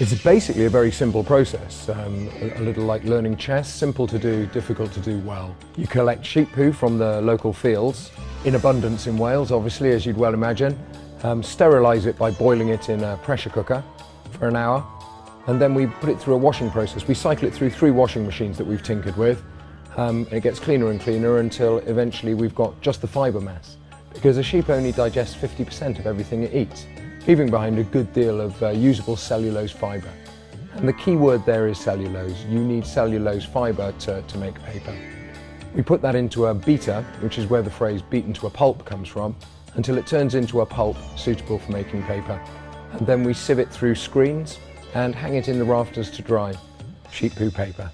It's basically a very simple process, a little like learning chess, simple to do, difficult to do well. You collect sheep poo from the local fields, in abundance in Wales obviously, as you'd well imagine, sterilise it by boiling it in a pressure cooker for an hour, and then we put it through a washing process. We cycle it through 3 washing machines that we've tinkered with. It gets cleaner and cleaner until eventually we've got just the fibre mass, because a sheep only digests 50% of everything it eats, leaving behind a good deal of usable cellulose fibre. And the key word there is cellulose. You need cellulose fibre to make paper. We put that into a beater, which is where the phrase beaten to a pulp comes from, until it turns into a pulp suitable for making paper. And then we sieve it through screens and hang it in the rafters to dry. Sheep poo paper.